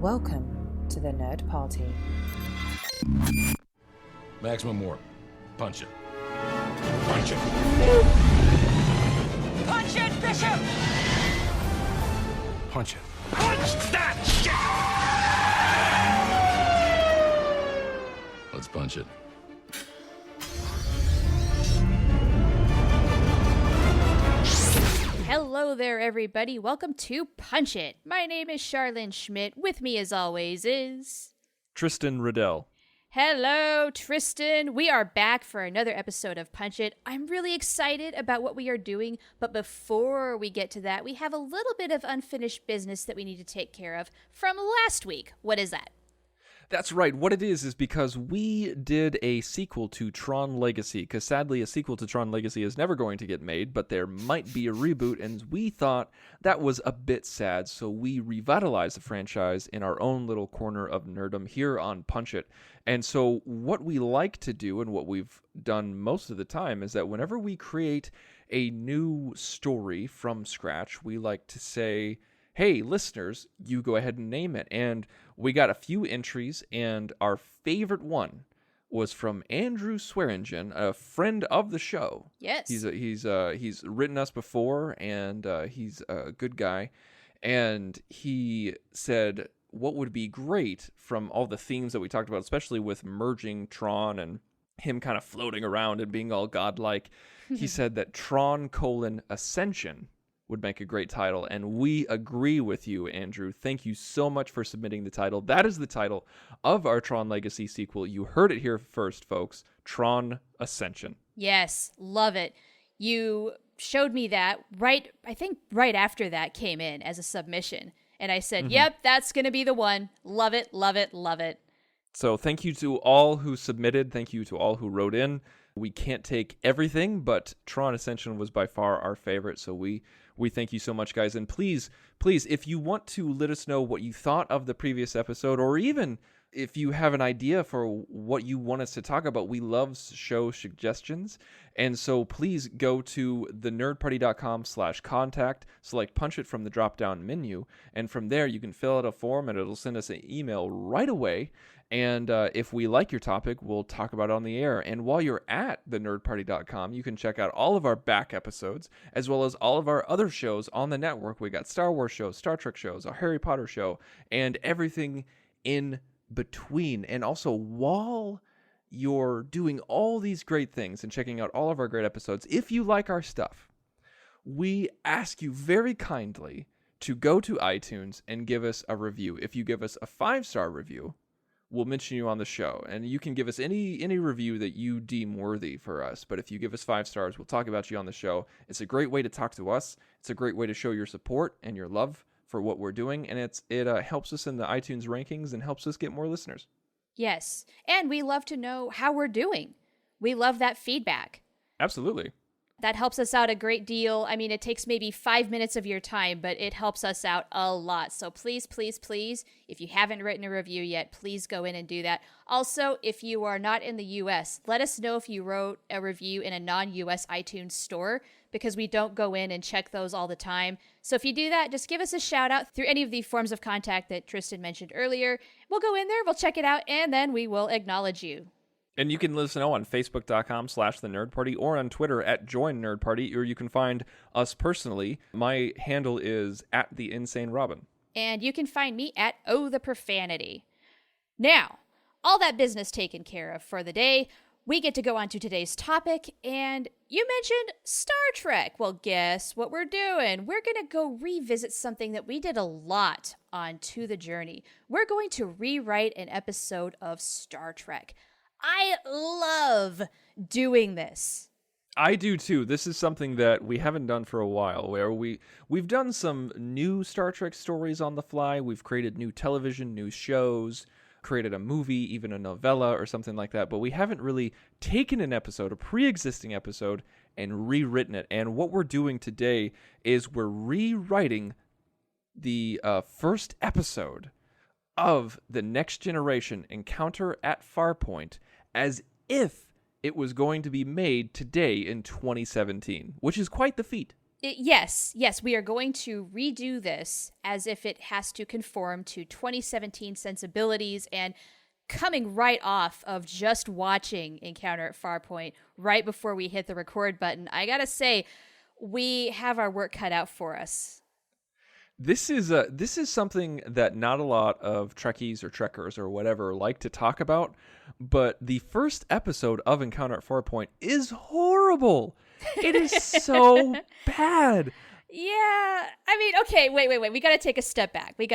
Welcome to the Nerd Party. Maximum warp. Punch it. Punch it. Punch it, Bishop! Punch it. Punch that shit! Let's punch it. Hello there, everybody. Welcome to Punch It. My name is Charlene Schmidt. With me, as always, is... Tristan Riddell. Hello, Tristan. We are back for another episode of Punch It. I'm really excited about what we are doing, but before we get to that, we have a little bit of unfinished business that we need to take care of from last week. What is that? That's right. What it is because we did a sequel to Tron Legacy, because sadly a sequel to Tron Legacy is never going to get made, but there might be a reboot, and we thought that was a bit sad, so we revitalized the franchise in our own little corner of nerdom here on Punch It. And so what we like to do, and what we've done most of the time, is that whenever we create a new story from scratch, we like to say, hey, listeners, you go ahead and name it. And we got a few entries, and our favorite one was from Andrew Swearingen, a friend of the show. Yes. He's written us before, and he's a good guy. And he said what would be great from all the themes that we talked about, especially with merging Tron and him kind of floating around and being all godlike. He said that Tron: Ascension would make a great title, and we agree with you, Andrew. Thank you so much for submitting the title. That is the title of our Tron Legacy sequel. You heard it here first, folks. Tron Ascension. Yes, love it. You showed me that right after that came in as a submission, and I said, yep, that's going to be the one. Love it, love it, love it. So thank you to all who submitted. Thank you to all who wrote in. We can't take everything, but Tron Ascension was by far our favorite, so we thank you so much, guys. And please, if you want to let us know what you thought of the previous episode, or even if you have an idea for what you want us to talk about, we love show suggestions. And so please go to thenerdparty.com/contact, select Punch It from the drop-down menu, and from there you can fill out a form, and it'll send us an email right away. And if we like your topic, we'll talk about it on the air. And while you're at thenerdparty.com, you can check out all of our back episodes, as well as all of our other shows on the network. We got Star Wars shows, Star Trek shows, a Harry Potter show, and everything in between. And also, while you're doing all these great things and checking out all of our great episodes, if you like our stuff, we ask you very kindly to go to iTunes and give us a review. If you give us a 5-star review, we'll mention you on the show, and you can give us any review that you deem worthy for us. But if you give us 5 stars, we'll talk about you on the show. It's a great way to talk to us. It's a great way to show your support and your love for what we're doing, and it helps us in the iTunes rankings and helps us get more listeners. Yes, and we love to know how we're doing. We love that feedback. Absolutely. That helps us out a great deal. I mean, it takes maybe 5 minutes of your time, but it helps us out a lot. So please, please, please, if you haven't written a review yet, please go in and do that. Also, if you are not in the U.S., let us know if you wrote a review in a non-U.S. iTunes store, because we don't go in and check those all the time. So if you do that, just give us a shout out through any of the forms of contact that Tristan mentioned earlier. We'll go in there, we'll check it out, and then we will acknowledge you. And you can let us know on Facebook.com/thenerdparty or on Twitter @joinnerdparty, or you can find us personally. My handle is @theinsanerobin. And you can find me at @ohtheprofanity. Now, all that business taken care of for the day, we get to go on to today's topic, and you mentioned Star Trek. Well, guess what we're doing? We're going to go revisit something that we did a lot on To the Journey. We're going to rewrite an episode of Star Trek. I love doing this. I do too. This is something that we haven't done for a while, where we've done some new Star Trek stories on the fly. We've created new television, new shows, created a movie, even a novella or something like that, but we haven't really taken an episode, a pre-existing episode, and rewritten it. And what we're doing today is we're rewriting the first episode of the Next Generation Encounter at Farpoint as if it was going to be made today in 2017, which is quite the feat. Yes, we are going to redo this as if it has to conform to 2017 sensibilities, and coming right off of just watching Encounter at Farpoint right before we hit the record button, I gotta say, we have our work cut out for us. This is something that not a lot of Trekkies or Trekkers or whatever like to talk about, but the first episode of Encounter at Farpoint is horrible. It is so bad. Yeah, I mean, okay, wait. We got to take a step back. We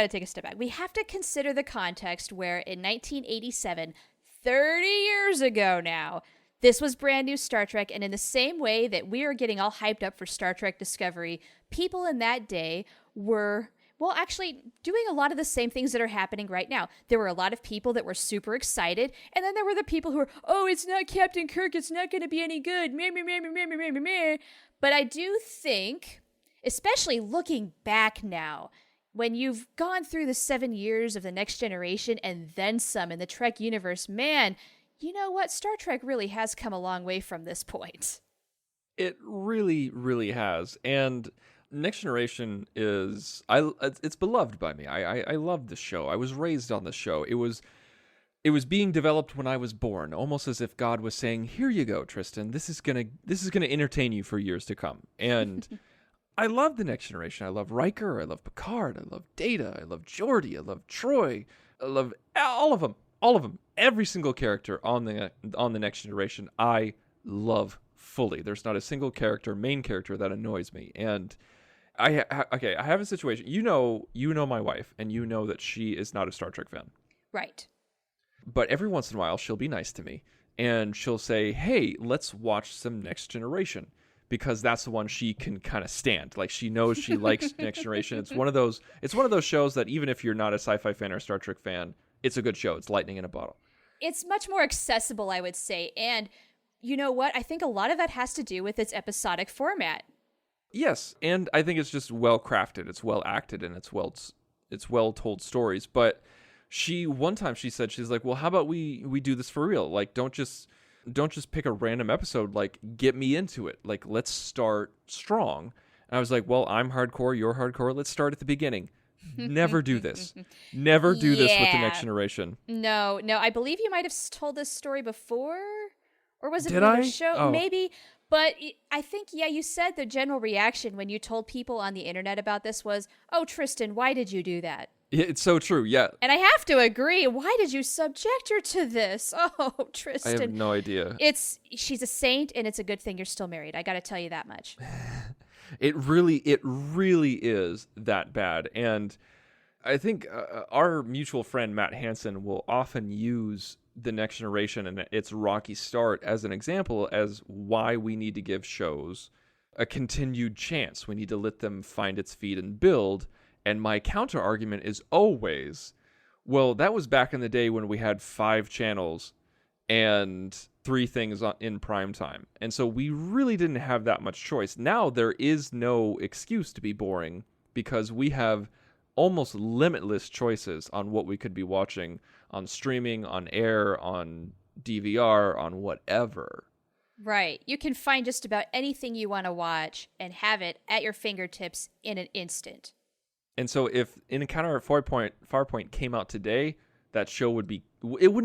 have to consider the context where in 1987, 30 years ago now, this was brand new Star Trek, and in the same way that we are getting all hyped up for Star Trek Discovery, people in that day were, well, actually doing a lot of the same things that are happening right now. There were a lot of people that were super excited, and then there were the people who were, oh, it's not Captain Kirk, it's not going to be any good, meh, meh, meh, meh, meh, meh, meh, meh. But I do think, especially looking back now, when you've gone through the 7 years of the Next Generation and then some in the Trek universe, man, you know what? Star Trek really has come a long way from this point. It really, really has. And Next Generation it's beloved by me. I love this show. I was raised on this show. It was being developed when I was born, almost as if God was saying, "Here you go, Tristan. This is gonna entertain you for years to come." And I love the Next Generation. I love Riker. I love Picard. I love Data. I love Geordi. I love Troy. I love all of them. All of them. Every single character on the Next Generation, I love fully. There's not a single main character that annoys me. And I have a situation. You know my wife, and you know that she is not a Star Trek fan. Right. But every once in a while, she'll be nice to me, and she'll say, "Hey, let's watch some Next Generation," because that's the one she can kind of stand. Like, she knows she likes Next Generation. It's one of those shows that even if you're not a sci-fi fan or Star Trek fan, it's a good show. It's lightning in a bottle. It's much more accessible, I would say. And you know what? I think a lot of that has to do with its episodic format. Yes, and I think it's just well crafted. It's well acted, and it's well told stories. But one time she said, she's like, "Well, how about we do this for real? Like, don't just pick a random episode. Like, get me into it. Like, let's start strong." And I was like, "Well, I'm hardcore. You're hardcore. Let's start at the beginning." Never do this. Never do this with the Next Generation. No. I believe you might have told this story before, or was it Did another I? show? Oh. Maybe. But I think, yeah, you said the general reaction when you told people on the internet about this was, "Oh, Tristan, why did you do that?" It's so true, yeah. And I have to agree. Why did you subject her to this? Oh, Tristan. I have no idea. She's a saint, and it's a good thing you're still married. I got to tell you that much. It really is that bad. And I think our mutual friend Matt Hansen will often use the Next Generation and its rocky start as an example as why we need to give shows a continued chance. We need to let them find its feet and build. And my counter argument is always, well, that was back in the day when we had 5 channels and 3 things in prime time. And so we really didn't have that much choice. Now there is no excuse to be boring because we have almost limitless choices on what we could be watching on streaming, on air, on DVR, on whatever. Right. You can find just about anything you want to watch and have it at your fingertips in an instant. And so if Encounter at Farpoint came out today, that show wouldn't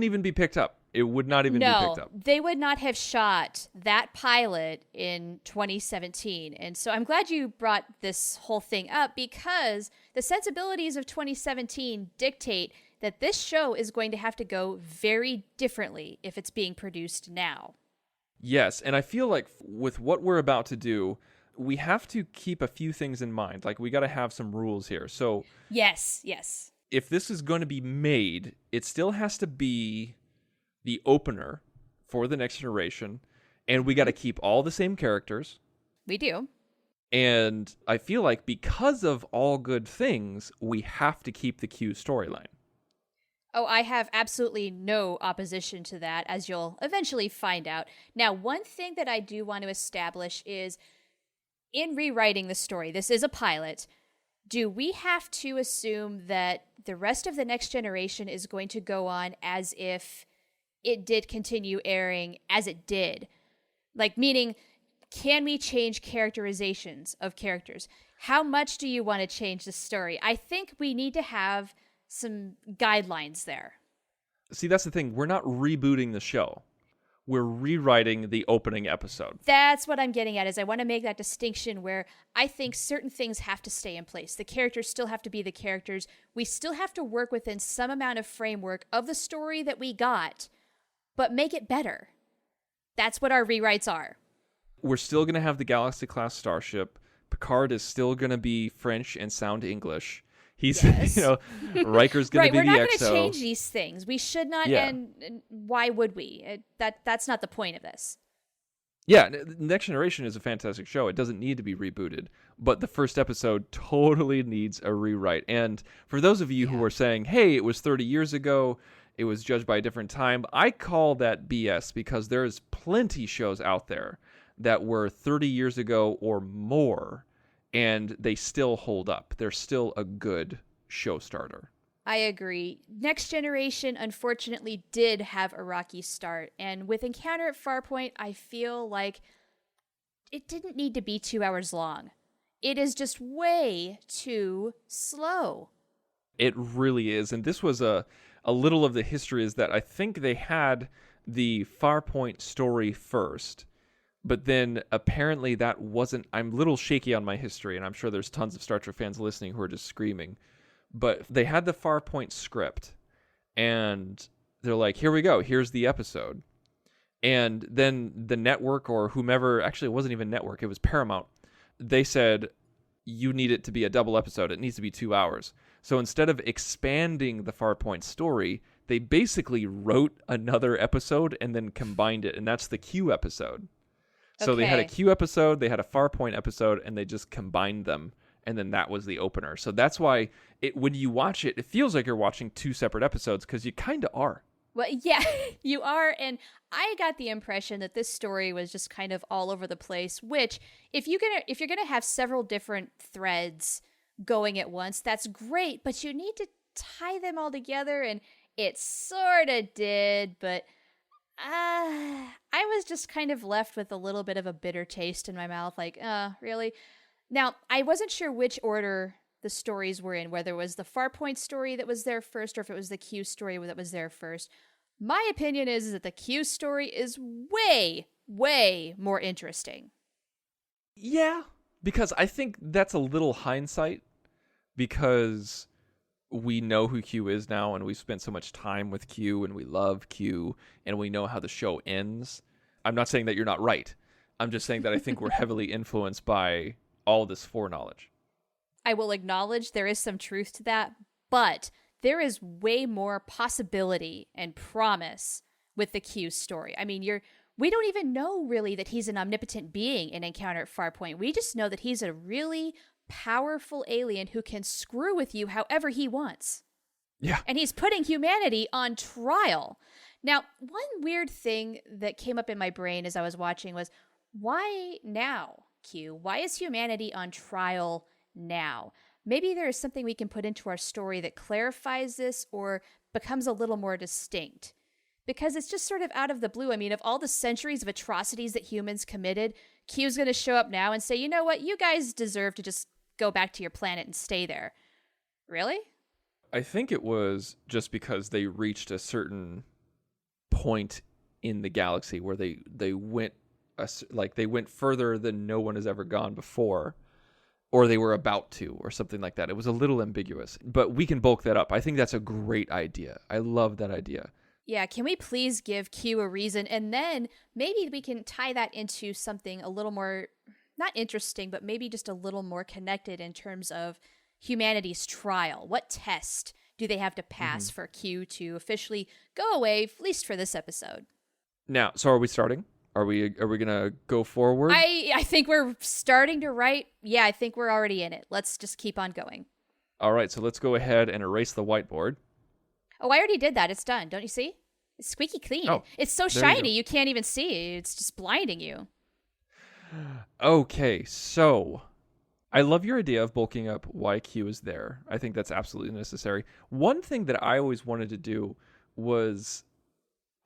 even be picked up. It would not even be picked up. They would not have shot that pilot in 2017. And so I'm glad you brought this whole thing up because the sensibilities of 2017 dictate that this show is going to have to go very differently if it's being produced now. Yes, and I feel like with what we're about to do, we have to keep a few things in mind. Like, we got to have some rules here. So Yes. If this is going to be made, it still has to be the opener for the Next Generation, and we got to keep all the same characters. We do. And I feel like because of all good things, we have to keep the Q storyline. Oh, I have absolutely no opposition to that, as you'll eventually find out. Now, one thing that I do want to establish is, in rewriting the story, this is a pilot, do we have to assume that the rest of the Next Generation is going to go on as if it did continue airing as it did? Like, meaning, can we change characterizations of characters? How much do you want to change the story? I think we need to have some guidelines there. See, that's the thing. We're not rebooting the show. We're rewriting the opening episode. That's what I'm getting at, is I want to make that distinction where I think certain things have to stay in place. The characters still have to be the characters. We still have to work within some amount of framework of the story that we got, but make it better. That's what our rewrites are. We're still going to have the Galaxy-class starship. Picard is still going to be French and sound English. He's, Yes. Riker's going to be we're the not going to XO. change these things. We should not, Yeah. and why would we? That's not the point of this. Yeah, Next Generation is a fantastic show. It doesn't need to be rebooted, but the first episode totally needs a rewrite. And for those of you who are saying, hey, it was 30 years ago, it was judged by a different time, I call that BS because there's plenty shows out there that were 30 years ago or more, and they still hold up. They're still a good show starter. I agree. Next Generation, unfortunately, did have a rocky start. And with Encounter at Farpoint, I feel like it didn't need to be 2 hours long. It is just way too slow. It really is. And this was a little of the history is that I think they had the Farpoint story first. But then apparently that wasn't... I'm a little shaky on my history, and I'm sure there's tons of Star Trek fans listening who are just screaming. But they had the Farpoint script, and they're like, here we go, here's the episode. And then the network or whomever... Actually, it wasn't even network, it was Paramount. They said, you need it to be a double episode. It needs to be 2 hours. So instead of expanding the Farpoint story, they basically wrote another episode and then combined it, and that's the Q episode. So they had a Okay. Q episode, they had a Farpoint episode, and they just combined them, and then that was the opener. So that's why when you watch it, it feels like you're watching two separate episodes, because you kind of are. Well, yeah, you are. And I got the impression that this story was just kind of all over the place, which if you're gonna have several different threads going at once, that's great, but you need to tie them all together, and it sort of did, but I was just kind of left with a little bit of a bitter taste in my mouth, like, really? Now, I wasn't sure which order the stories were in, whether it was the Farpoint story that was there first or if it was the Q story that was there first. My opinion is that the Q story is way, way more interesting. Yeah, because I think that's a little hindsight, because we know who Q is now, and we've spent so much time with Q, and we love Q, and we know how the show ends. I'm not saying that you're not right. I'm just saying that I think we're heavily influenced by all this foreknowledge. I will acknowledge there is some truth to that, but there is way more possibility and promise with the Q story. I mean, we don't even know really that he's an omnipotent being in Encounter at Farpoint. We just know that he's a really powerful alien who can screw with you however he wants. Yeah. And he's putting humanity on trial. Now, one weird thing that came up in my brain as I was watching was, why now, Q? Why is humanity on trial now? Maybe there is something we can put into our story that clarifies this or becomes a little more distinct. Because it's just sort of out of the blue. I mean, of all the centuries of atrocities that humans committed, Q's going to show up now and say, you know what, you guys deserve to just go back to your planet and stay there. Really? I think it was just because they reached a certain point in the galaxy where they went further than no one has ever gone before, or they were about to, or something like that. It was a little ambiguous, but we can bulk that up. I think that's a great idea. I love that idea. Yeah, can we please give Q a reason? And then maybe we can tie that into something a little more, not interesting, but maybe just a little more connected in terms of humanity's trial. What test do they have to pass for Q to officially go away, at least for this episode? Now, so are we starting? Are we gonna go forward? I think we're starting to write. Yeah, I think we're already in it. Let's just keep on going. All right, so let's go ahead and erase the whiteboard. Oh, I already did that. It's done. Don't you see? It's squeaky clean. Oh, it's so there you shiny go. you can't even see. It's just blinding you. Okay, so I love your idea of bulking up why Q is there. I think that's absolutely necessary. One thing that I always wanted to do was,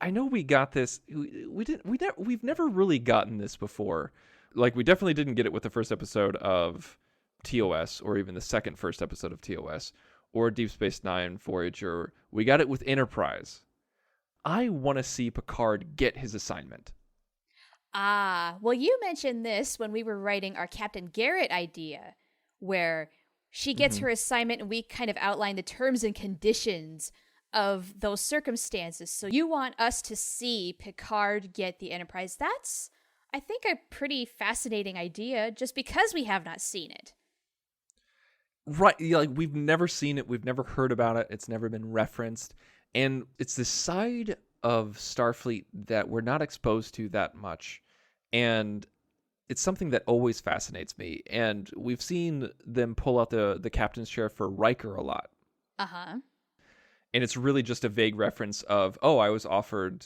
I know we got this. We've never really gotten this before. like, we definitely didn't get it with the first episode of TOS, or even the first episode of TOS, or Deep Space Nine, Voyager. We got it with Enterprise. I want to see Picard get his assignment. Ah, well, you mentioned this when we were writing our Captain Garrett idea, where she gets her assignment and we kind of outline the terms and conditions of those circumstances. So you want us to see Picard get the Enterprise. That's, I think, a pretty fascinating idea, just because we have not seen it. Right, yeah, like, we've never seen it, we've never heard about it, it's never been referenced, and it's this side of Starfleet that we're not exposed to that much, and it's something that always fascinates me. And we've seen them pull out the captain's chair for Riker a lot. Uh-huh. And it's really just a vague reference of, oh, I was offered,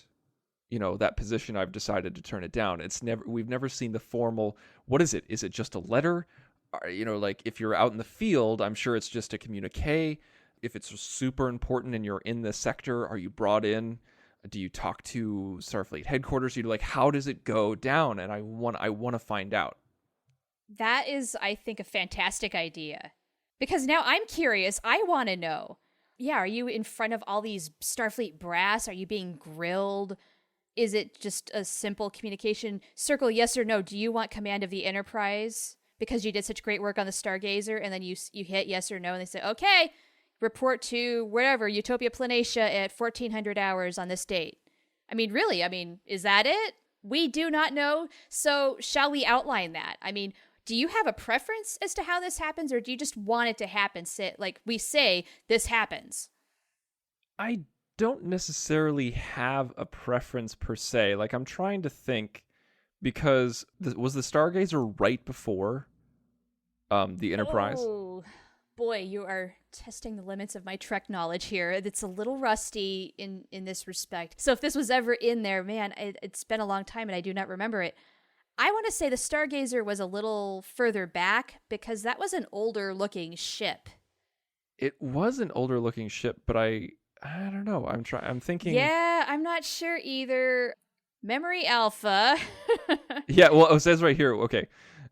that position, I've decided to turn it down. We've never seen the formal, what is it? Is it just a letter? Like, if you're out in the field, I'm sure it's just a communique. If it's super important and you're in the sector, are you brought in? Do you talk to Starfleet headquarters? How does it go down? And I want to find out. That is, I think, a fantastic idea. Because now I'm curious. I want to know. Yeah, are you in front of all these Starfleet brass? Are you being grilled? Is it just a simple communication? Circle yes or no. Do you want command of the Enterprise? Because you did such great work on the Stargazer, and then you hit yes or no, and they say, okay, report to wherever, Utopia Planatia at 1400 hours on this date. I mean, really, is that it? We do not know. So shall we outline that? Do you have a preference as to how this happens, or do you just want it to happen? Like we say, this happens. I don't necessarily have a preference per se. Like, I'm trying to think, because was the Stargazer right before the Enterprise? Oh, boy, you are testing the limits of my Trek knowledge here. It's a little rusty in this respect. So if this was ever in there, man, it's been a long time and I do not remember it. I want to say the Stargazer was a little further back, because that was an older looking ship. It was an older looking ship, but I don't know. I'm thinking. Yeah, I'm not sure either. Memory Alpha. Yeah, well, it says right here. Okay.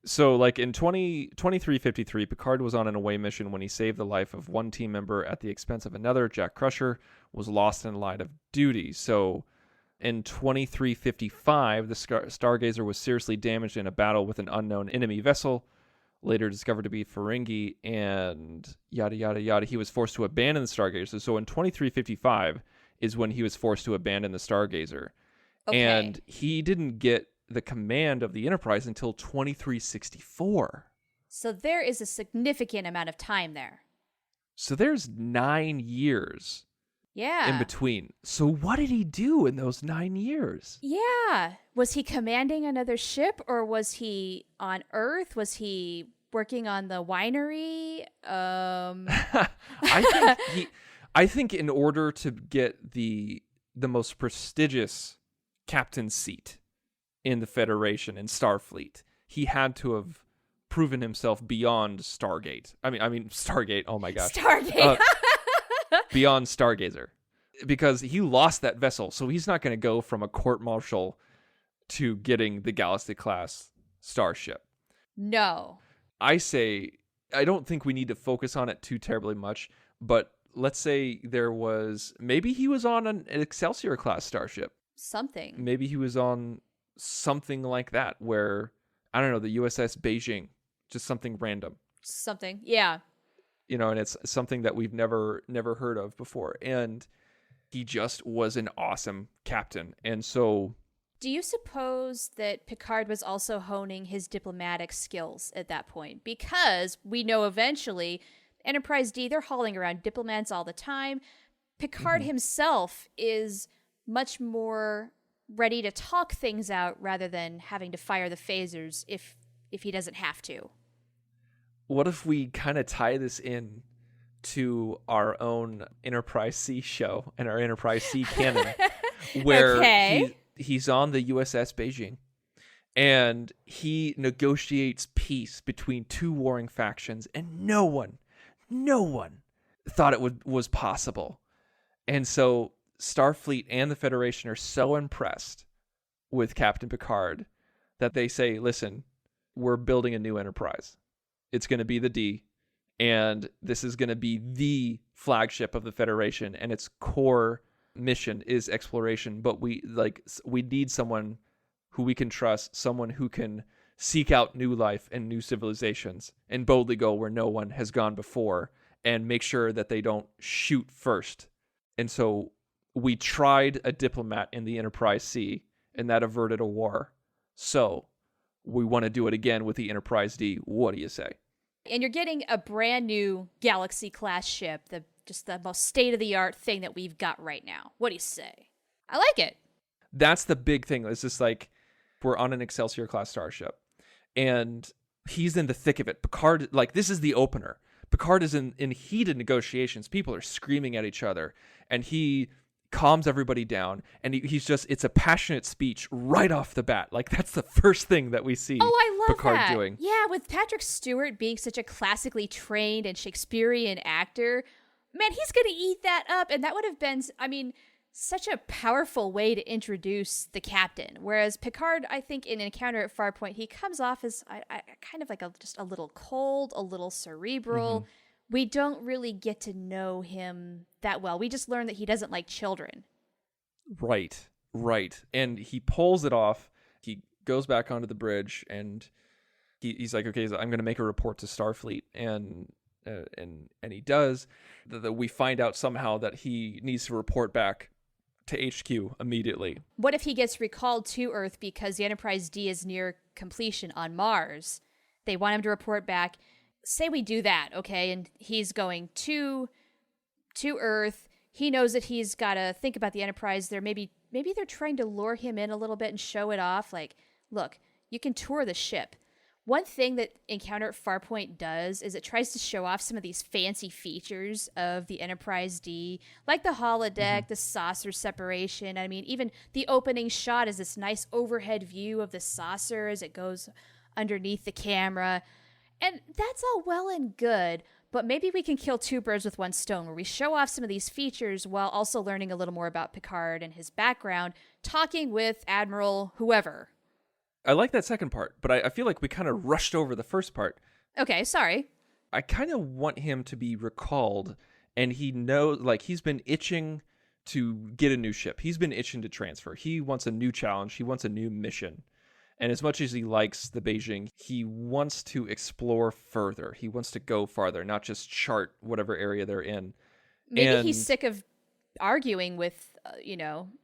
So, like, in 2353, Picard was on an away mission when he saved the life of one team member at the expense of another. Jack Crusher was lost in the line of duty. So, in 2355, the Stargazer was seriously damaged in a battle with an unknown enemy vessel, later discovered to be Ferengi, and yada, yada, yada. He was forced to abandon the Stargazer. So, in 2355 is when he was forced to abandon the Stargazer. Okay. And he didn't get the command of the Enterprise until 2364. So there is a significant amount of time there. So there's 9 years Yeah. in between. So what did he do in those 9 years? Yeah. Was he commanding another ship, or was he on Earth? Was he working on the winery? I think in order to get the most prestigious captain's seat in the Federation and Starfleet, he had to have proven himself beyond Stargate. I mean Stargate. Oh my gosh, Stargate. Beyond Stargazer, because he lost that vessel, so he's not going to go from a court-martial to getting the Galaxy class starship. No. I say I don't think we need to focus on it too terribly much, but let's say maybe he was on an Excelsior class starship. Something. Maybe he was on something like that, where, I don't know, the USS Beijing, just something random. Something, yeah. And it's something that we've never heard of before. And he just was an awesome captain. And so... Do you suppose that Picard was also honing his diplomatic skills at that point? Because we know eventually, Enterprise D, they're hauling around diplomats all the time. Picard himself is much more ready to talk things out rather than having to fire the phasers if he doesn't have to. What if we kind of tie this in to our own Enterprise C show and our Enterprise C canon, where he's on the USS Beijing and he negotiates peace between two warring factions, and no one thought it was possible. And so Starfleet and the Federation are so impressed with Captain Picard that they say, listen, we're building a new enterprise. It's going to be the D, and this is going to be the flagship of the Federation, and its core mission is exploration. But we need someone who we can trust, someone who can seek out new life and new civilizations and boldly go where no one has gone before and make sure that they don't shoot first. And so we tried a diplomat in the Enterprise C, and that averted a war. So we want to do it again with the Enterprise D. What do you say? And you're getting a brand new Galaxy-class ship, just the most state-of-the-art thing that we've got right now. What do you say? I like it. That's the big thing. It's just like we're on an Excelsior-class starship, and he's in the thick of it. Picard, like, this is the opener. Picard is in heated negotiations. People are screaming at each other, and he calms everybody down, and it's a passionate speech right off the bat. Like, that's the first thing that we see Picard doing. Yeah, with Patrick Stewart being such a classically trained and Shakespearean actor, man, he's going to eat that up, and that would have been, such a powerful way to introduce the captain. Whereas Picard, I think, in Encounter at Farpoint, he comes off as kind of like just a little cold, a little cerebral. Mm-hmm. We don't really get to know him that well. We just learn that he doesn't like children. Right. And he pulls it off. He goes back onto the bridge, and he's like, okay, I'm going to make a report to Starfleet. And he does. We find out somehow that he needs to report back to HQ immediately. What if he gets recalled to Earth because the Enterprise D is near completion on Mars? They want him to report back. Say we do that, okay, and he's going to Earth. He knows that he's got to think about the Enterprise. Maybe they're trying to lure him in a little bit and show it off. Like, look, you can tour the ship. One thing that Encounter at Farpoint does is it tries to show off some of these fancy features of the Enterprise D, like the holodeck, the saucer separation. I mean, even the opening shot is this nice overhead view of the saucer as it goes underneath the camera. And that's all well and good, but maybe we can kill two birds with one stone, where we show off some of these features while also learning a little more about Picard and his background, talking with Admiral whoever. I like that second part, but I feel like we kind of rushed over the first part. Okay, sorry. I kind of want him to be recalled, and he knows, like, he's been itching to get a new ship. He's been itching to transfer. He wants a new challenge. He wants a new mission. And as much as he likes the Beijing, he wants to explore further. He wants to go farther, not just chart whatever area they're in. Maybe he's sick of arguing with,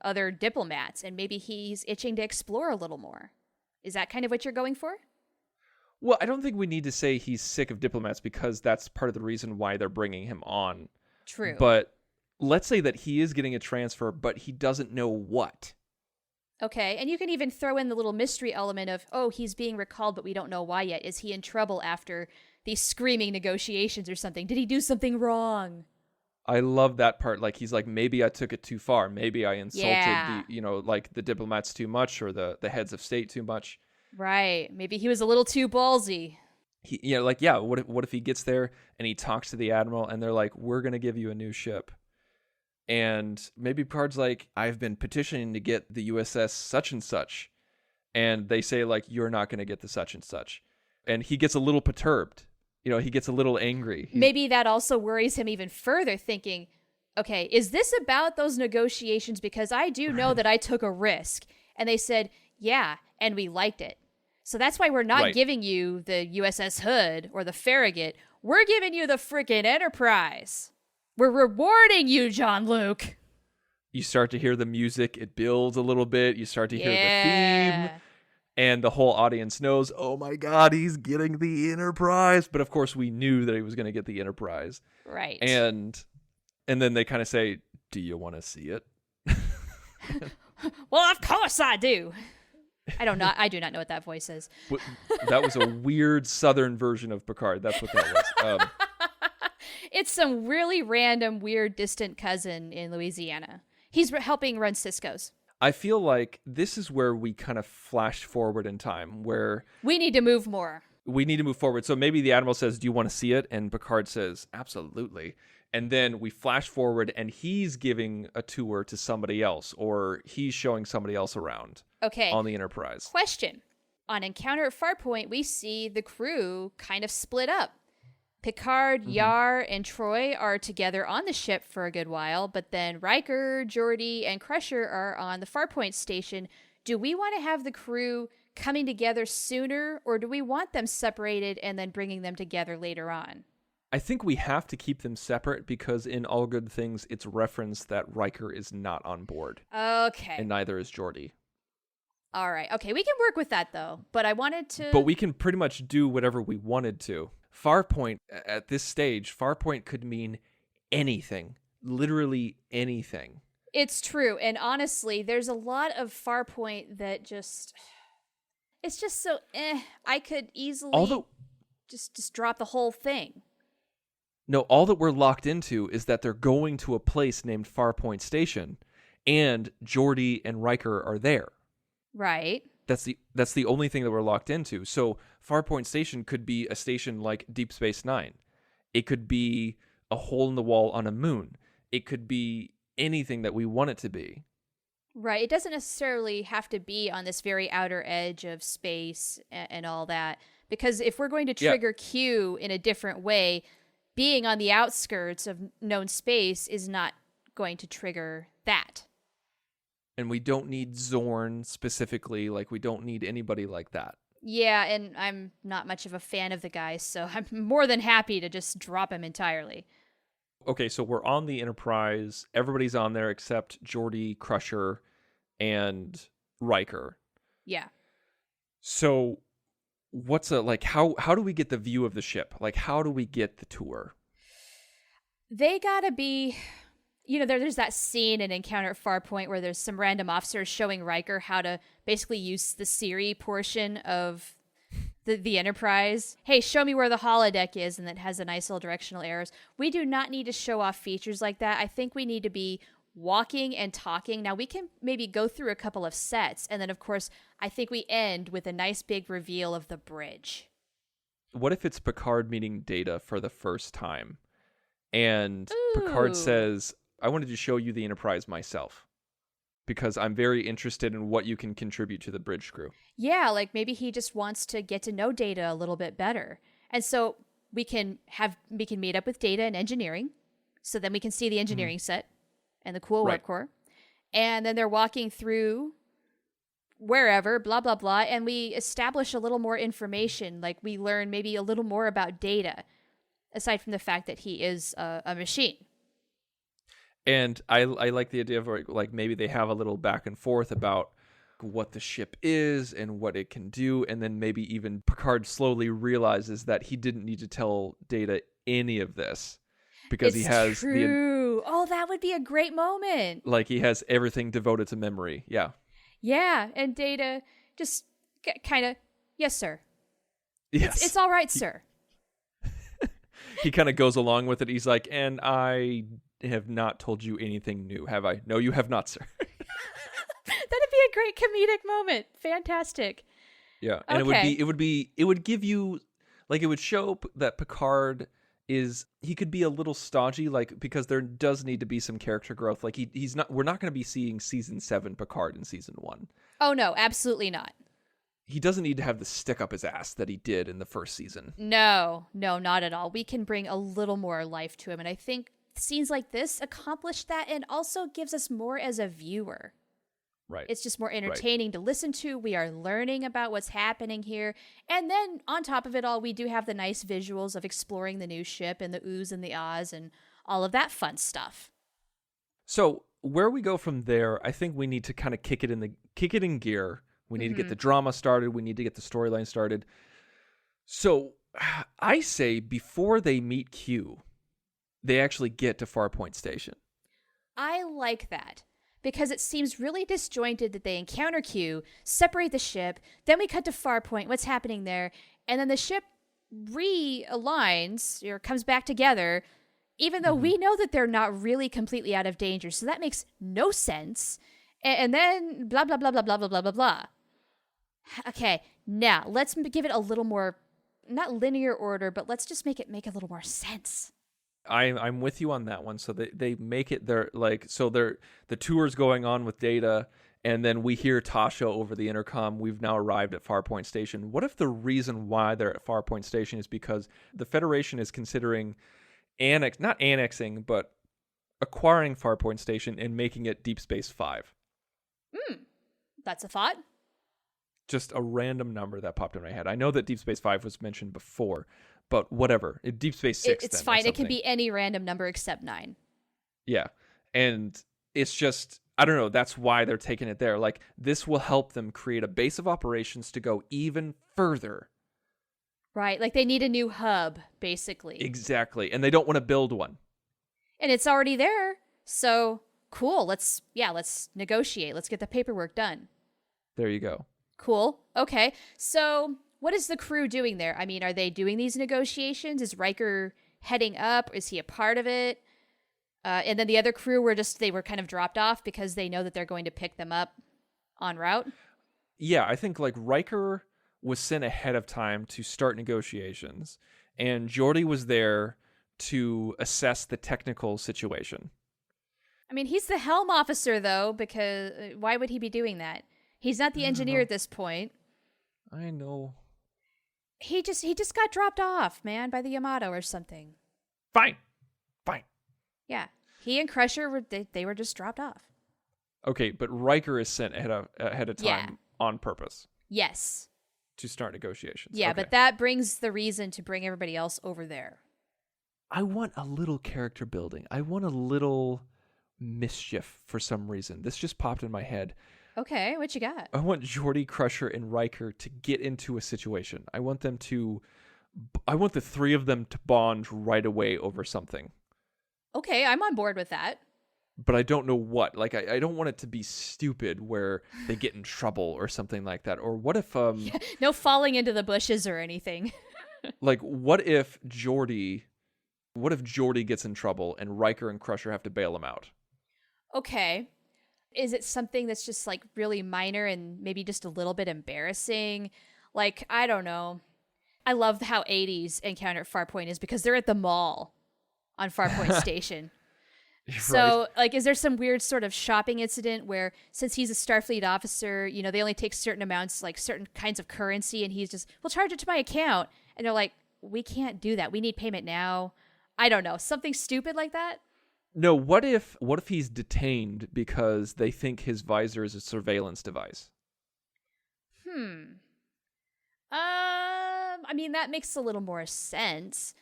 other diplomats, and maybe he's itching to explore a little more. Is that kind of what you're going for? Well, I don't think we need to say he's sick of diplomats, because that's part of the reason why they're bringing him on. True. But let's say that he is getting a transfer, but he doesn't know what. Okay, and you can even throw in the little mystery element of, he's being recalled, but we don't know why yet. Is he in trouble after these screaming negotiations or something? Did he do something wrong? I love that part. Like, he's like, maybe I took it too far. Maybe I insulted the diplomats too much, or the heads of state too much. Right. Maybe he was a little too ballsy. What if he gets there and he talks to the admiral, and they're like, we're going to give you a new ship. And maybe Picard's like, I've been petitioning to get the USS such and such. And they say, like, you're not going to get the such and such. And he gets a little perturbed. He gets a little angry. Maybe that also worries him even further, thinking, okay, is this about those negotiations? Because I do know that I took a risk. And they said, yeah, and we liked it. So that's why we're not giving you the USS Hood or the Farragut. We're giving you the freaking Enterprise. We're rewarding you, Jean-Luc. You start to hear the music. It builds a little bit. You start to hear the theme. And the whole audience knows, oh my God, he's getting the Enterprise. But of course, we knew that he was going to get the Enterprise. Right. And then they kind of say, do you want to see it? Well, of course I do. I do not know what that voice is. That was a weird Southern version of Picard. That's what that was. It's some really random, weird, distant cousin in Louisiana. He's helping run Cisco's. I feel like this is where we kind of flash forward in time, where we need to move more. We need to move forward. So maybe the Admiral says, do you want to see it? And Picard says, absolutely. And then we flash forward, and he's giving a tour to somebody else, or he's showing somebody else around. Okay. On the Enterprise. Question. On Encounter at Farpoint, we see the crew kind of split up. Picard, Yar, and Troy are together on the ship for a good while, but then Riker, Geordi, and Crusher are on the Farpoint station. Do we want to have the crew coming together sooner, or do we want them separated and then bringing them together later on? I think we have to keep them separate because in All Good Things, it's referenced that Riker is not on board. Okay. And neither is Geordi. All right. Okay, we can work with that, though. But I wanted to... But we can pretty much do whatever we wanted to. Farpoint, at this stage, Farpoint could mean anything. Literally anything. It's true. And honestly, there's a lot of Farpoint that just... It's just so I could easily just drop the whole thing. No, all that we're locked into is that they're going to a place named Farpoint Station, and Geordi and Riker are there. Right. That's the only thing that we're locked into. So Farpoint Station could be a station like Deep Space Nine. It could be a hole in the wall on a moon. It could be anything that we want it to be. Right. It doesn't necessarily have to be on this very outer edge of space and all that. Because if we're going to trigger Q in a different way, being on the outskirts of known space is not going to trigger that. And we don't need Zorn specifically. Like, we don't need anybody like that. Yeah, and I'm not much of a fan of the guy, so I'm more than happy to just drop him entirely. Okay, so we're on the Enterprise. Everybody's on there except Geordi, Crusher, and Riker. Yeah. So what's how do we get the view of the ship? Like, how do we get the tour? They gotta be... You know, there's that scene in Encounter at Farpoint where there's some random officers showing Riker how to basically use the Siri portion of the Enterprise. Hey, show me where the holodeck is, and it has a nice little directional arrows. We do not need to show off features like that. I think we need to be walking and talking. Now, we can maybe go through a couple of sets, and then, of course, I think we end with a nice big reveal of the bridge. What if it's Picard meeting Data for the first time? And Picard says, I wanted to show you the Enterprise myself because I'm very interested in what you can contribute to the bridge crew. Yeah, like maybe he just wants to get to know Data a little bit better. And so we can meet up with Data in engineering. So then we can see the engineering set and the cool warp core. And then they're walking through wherever, blah, blah, blah. And we establish a little more information. Like we learn maybe a little more about Data, aside from the fact that he is a machine. And I like the idea of like maybe they have a little back and forth about what the ship is and what it can do. And then maybe even Picard slowly realizes that he didn't need to tell Data any of this because he has true. Oh, that would be a great moment. Like he has everything devoted to memory. Yeah. Yeah. And Data just kind of, yes, sir. Yes. It's all right, sir. He kind of goes along with it. He's like, and I have not told you anything new, have I? No, you have not, sir. That'd be a great comedic moment. Fantastic. Yeah, and okay. it would give you, like, it would show that Picard he could be a little stodgy, like, because there does need to be some character growth. Like we're not going to be seeing season 7 Picard in season 1. Oh no, absolutely not. He doesn't need to have the stick up his ass that he did in the first season. No, not at all. We can bring a little more life to him, and I think scenes like this accomplish that and also gives us more as a viewer. Right. It's just more entertaining to listen to. We are learning about what's happening here. And then on top of it all, we do have the nice visuals of exploring the new ship and the oohs and the ahs and all of that fun stuff. So where we go from there, I think we need to kind of kick it in gear. We need to get the drama started. We need to get the storyline started. So I say before they meet Q, they actually get to Farpoint Station. I like that because it seems really disjointed that they encounter Q, separate the ship, then we cut to Farpoint, what's happening there, and then the ship realigns or comes back together, even though we know that they're not really completely out of danger. So that makes no sense. And then blah, blah, blah, blah, blah, blah, blah, blah, blah. Okay, now let's give it a little more, not linear order, but let's just make a little more sense. I'm with you on that one. So they make it the tour's going on with Data, And then we hear Tasha over the intercom, we've now arrived at Farpoint Station. What if the reason why they're at Farpoint Station is because the Federation is considering not annexing, but acquiring Farpoint Station and making it Deep Space 5? That's a thought. Just a random number that popped in my head. I know that Deep Space 5 was mentioned before, but whatever. Deep Space 6 It's then, fine. It can be any random number except 9. Yeah. And it's just, I don't know, that's why they're taking it there. Like, this will help them create a base of operations to go even further. Right. Like they need a new hub, basically. Exactly. And they don't want to build one. And it's already there. So cool. Let's negotiate. Let's get the paperwork done. There you go. Cool. Okay. So what is the crew doing there? I mean, are they doing these negotiations? Is Riker heading up? Is he a part of it? And then the other crew they were kind of dropped off because they know that they're going to pick them up en route. Yeah, I think like Riker was sent ahead of time to start negotiations, and Geordi was there to assess the technical situation. I mean, he's the helm officer though, because why would he be doing that? He's not the engineer at this point. I know. He just got dropped off, man, by the Yamato or something. Fine. Yeah. He and Crusher were just dropped off. Okay, but Riker is sent ahead of time on purpose. Yes. To start negotiations. Yeah, okay. but that brings the reason to bring everybody else over there. I want a little character building. I want a little mischief for some reason. This just popped in my head. Okay, what you got? I want Geordi, Crusher, and Riker to get into a situation. I want the three of them to bond right away over something. Okay, I'm on board with that. But I don't know what. Like, I don't want it to be stupid where they get in trouble or something like that. Or what if... no falling into the bushes or anything. like, what if Geordi gets in trouble and Riker and Crusher have to bail him out? Okay. Is it something that's just, like, really minor and maybe just a little bit embarrassing? Like, I don't know. I love how 80s Encounter at Farpoint is because they're at the mall on Farpoint Station. So, like, is there some weird sort of shopping incident where, since he's a Starfleet officer, you know, they only take certain amounts, like certain kinds of currency, and he's just, we'll charge it to my account. And they're like, we can't do that. We need payment now. I don't know. Something stupid like that? No, what if he's detained because they think his visor is a surveillance device? I mean, that makes a little more sense.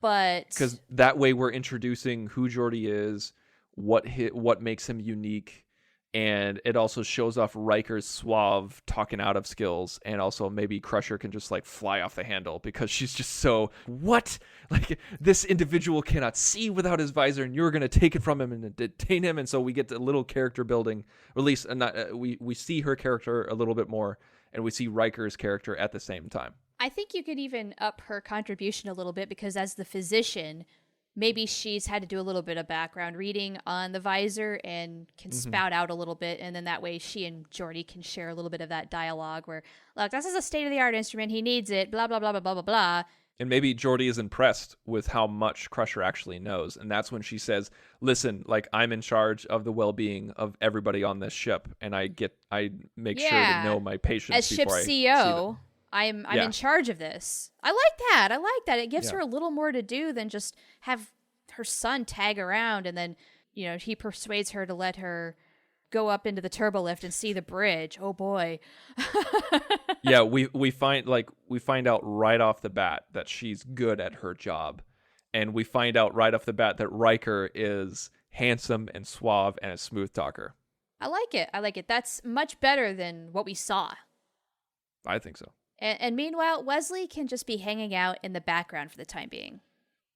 But because that way we're introducing who Geordi is, what makes him unique, and it also shows off Riker's suave talking out of skills, and also maybe Crusher can just like fly off the handle because she's just so what, like, this individual cannot see without his visor, and you're gonna take it from him and detain him, and so we get a little character building, or at least we see her character a little bit more, and we see Riker's character at the same time. I think you could even up her contribution a little bit because as the physician, maybe she's had to do a little bit of background reading on the visor and can spout out a little bit. And then that way she and Geordi can share a little bit of that dialogue where, look, this is a state-of-the-art instrument. He needs it, blah, blah, blah, blah, blah, blah, blah. And maybe Geordi is impressed with how much Crusher actually knows. And that's when she says, listen, like, I'm in charge of the well-being of everybody on this ship. And I make sure to know my patients as before ship I see CEO. them. I'm in charge of this. I like that. It gives her a little more to do than just have her son tag around and then, you know, he persuades her to let her go up into the turbolift and see the bridge. Oh boy. Yeah, we find out right off the bat that she's good at her job. And we find out right off the bat that Riker is handsome and suave and a smooth talker. I like it. That's much better than what we saw. I think so. And meanwhile, Wesley can just be hanging out in the background for the time being.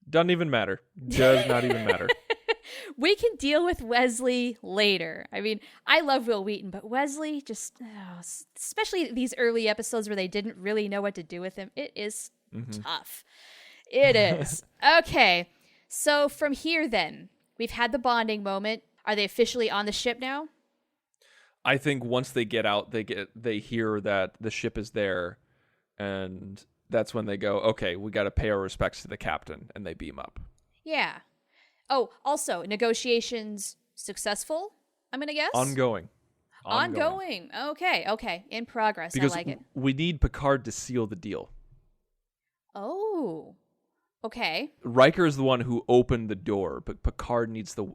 Doesn't even matter. Does not even matter. We can deal with Wesley later. I mean, I love Will Wheaton, but Wesley just, especially these early episodes where they didn't really know what to do with him, it is tough. It is. Okay, so from here then, we've had the bonding moment. Are they officially on the ship now? I think once they get out, they hear that the ship is there, and that's when they go, okay, we got to pay our respects to the captain, and they beam up. Yeah. Oh, also, negotiations successful, I'm going to guess? Ongoing. Ongoing. Okay. In progress. Because I like it. we need Picard to seal the deal. Oh. Okay. Riker is the one who opened the door, but Picard needs to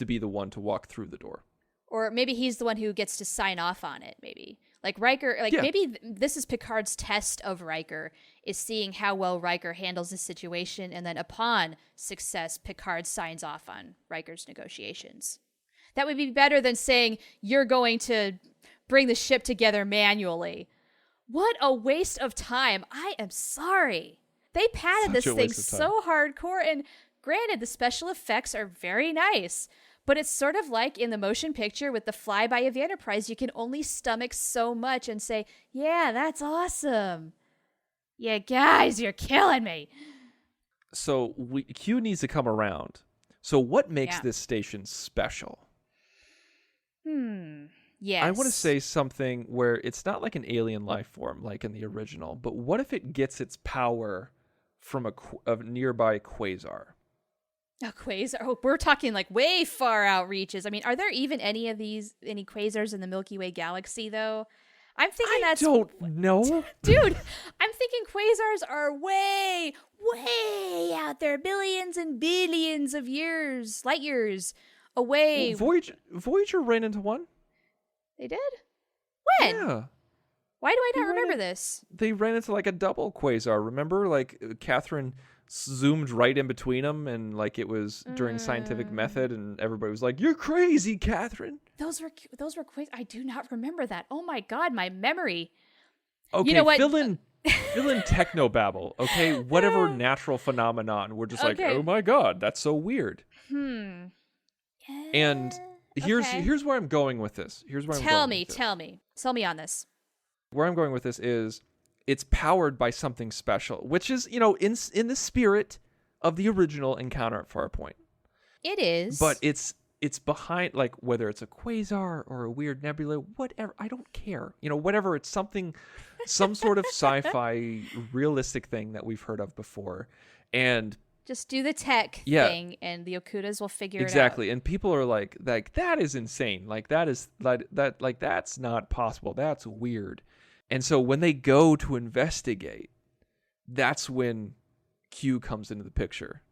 be the one to walk through the door. Or maybe he's the one who gets to sign off on it, maybe. Like Riker, maybe this is Picard's test of Riker, is seeing how well Riker handles the situation, and then upon success, Picard signs off on Riker's negotiations. That would be better than saying, you're going to bring the ship together manually. What a waste of time. I am sorry. They padded this thing so hardcore, and granted, the special effects are very nice. But it's sort of like in the motion picture with the flyby of the Enterprise, you can only stomach so much and say, yeah, that's awesome. Yeah, guys, you're killing me. So Q needs to come around. So what makes this station special? Yes. I want to say something where it's not like an alien life form like in the original, but what if it gets its power from a nearby quasar? A quasar? Oh, we're talking like way far out reaches. I mean, are there even any quasars in the Milky Way galaxy, though? I'm thinking I don't know. Dude, I'm thinking quasars are way, way out there. Billions and billions of years, light years away. Voyager ran into one. They did? When? Yeah. Why do I not remember this? They ran into like a double quasar. Remember, like Catherine zoomed right in between them, and like it was during scientific method, and everybody was like, "You're crazy, Catherine." Those were quasars. I do not remember that. Oh my god, my memory. Okay, you know what? fill in technobabble. Okay, whatever natural phenomenon. We're just like, oh my god, that's so weird. And here's where I'm going with this. Tell me on this. Where I'm going with this is it's powered by something special, which is, in the spirit of the original Encounter at Farpoint. It is. But it's behind, like, whether it's a quasar or a weird nebula, whatever, I don't care. Whatever, it's something, some sort of sci-fi realistic thing that we've heard of before. And just do the tech thing, and the Okudas will figure it out. Exactly. And people are like, that is insane. Like, that's not possible. That's weird. And so when they go to investigate, that's when Q comes into the picture.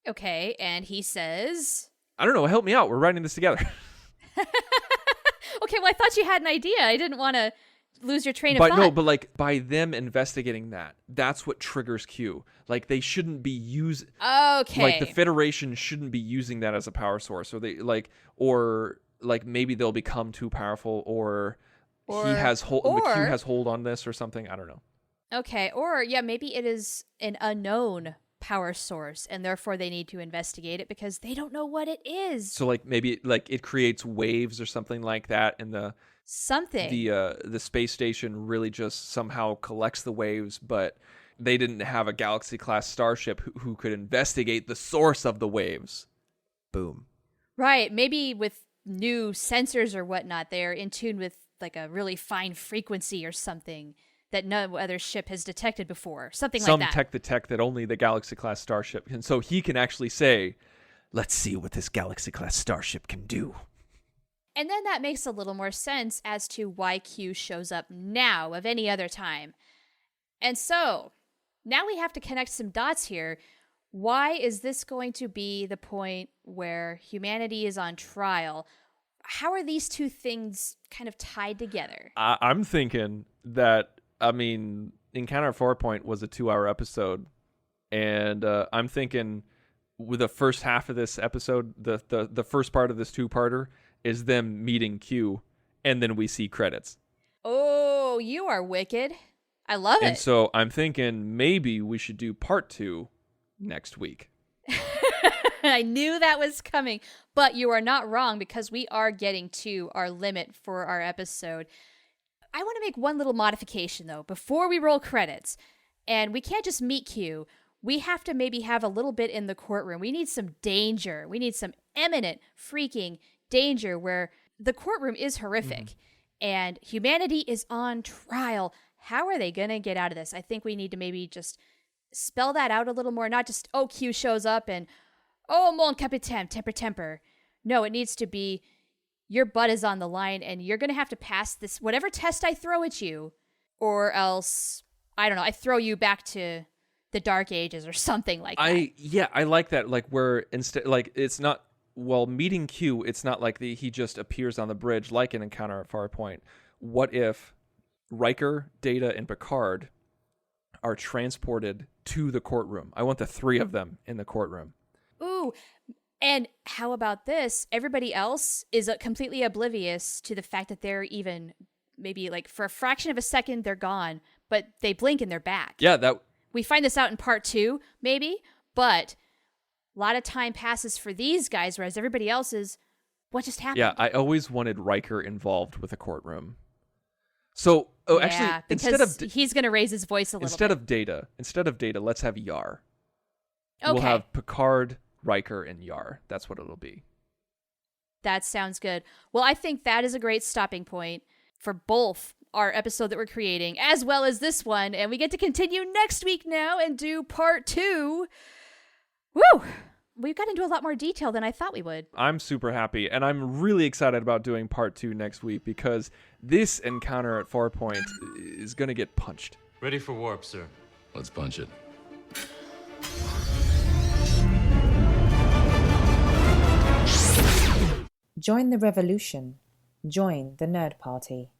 Okay, and he says, I don't know, help me out. We're writing this together. Okay, well, I thought you had an idea. I didn't want to lose your train of thought. No, but like by them investigating that's what triggers Q. Like they shouldn't be using. Okay. Like the Federation shouldn't be using that as a power source. Or maybe they'll become too powerful, or Q has hold on this or something. I don't know. Okay, or maybe it is an unknown power source, and therefore they need to investigate it because they don't know what it is. So maybe it creates waves or something like that, and the space station really just somehow collects the waves, but they didn't have a Galaxy class starship who could investigate the source of the waves. Boom. Right, maybe with new sensors or whatnot, they're in tune with like a really fine frequency or something that no other ship has detected before. Something like that. Some tech that only the Galaxy class starship can. So he can actually say, let's see what this Galaxy class starship can do. And then that makes a little more sense as to why Q shows up now of any other time. And so now we have to connect some dots here. Why is this going to be the point where humanity is on trial? How are these two things kind of tied together? I'm thinking that, Encounter at Farpoint was a 2-hour episode. And I'm thinking with the first half of this episode, the first part of this 2-parter is them meeting Q, and then we see credits. Oh, you are wicked. I love it. And so I'm thinking maybe we should do part 2 next week. I knew that was coming, but you are not wrong because we are getting to our limit for our episode. I want to make one little modification, though, before we roll credits. And we can't just meet Q. We have to maybe have a little bit in the courtroom. We need some danger. We need some imminent freaking danger where the courtroom is horrific and humanity is on trial. How are they going to get out of this? I think we need to maybe just spell that out a little more. Not just, Q shows up and, mon capitaine, temper. No, it needs to be, your butt is on the line and you're going to have to pass this, whatever test I throw at you, or else, I don't know, I throw you back to the Dark Ages or something like that. I like that. Like where instead, like it's not, well, meeting Q, it's not like he just appears on the bridge like an encounter at Farpoint. What if Riker, Data, and Picard are transported to the courtroom? I want the three of them in the courtroom. Ooh, and how about this? Everybody else is completely oblivious to the fact that they're even, maybe like for a fraction of a second, they're gone, but they blink and they're back. Yeah, we find this out in part 2, maybe, but a lot of time passes for these guys, whereas everybody else is, what just happened? Yeah, I always wanted Riker involved with a courtroom. So, actually, instead of he's going to raise his voice a little instead bit. Instead of Data, let's have Yar. Okay. We'll have Picard, Riker, and Yar. That's what it'll be. That sounds good. Well, I think that is a great stopping point for both our episode that we're creating, as well as this one, and we get to continue next week now and do part 2. Woo! We've got into a lot more detail than I thought we would. I'm super happy, and I'm really excited about doing part 2 next week because this encounter at Farpoint is going to get punched. Ready for warp, sir. Let's punch it. Join the revolution. Join the Nerd Party.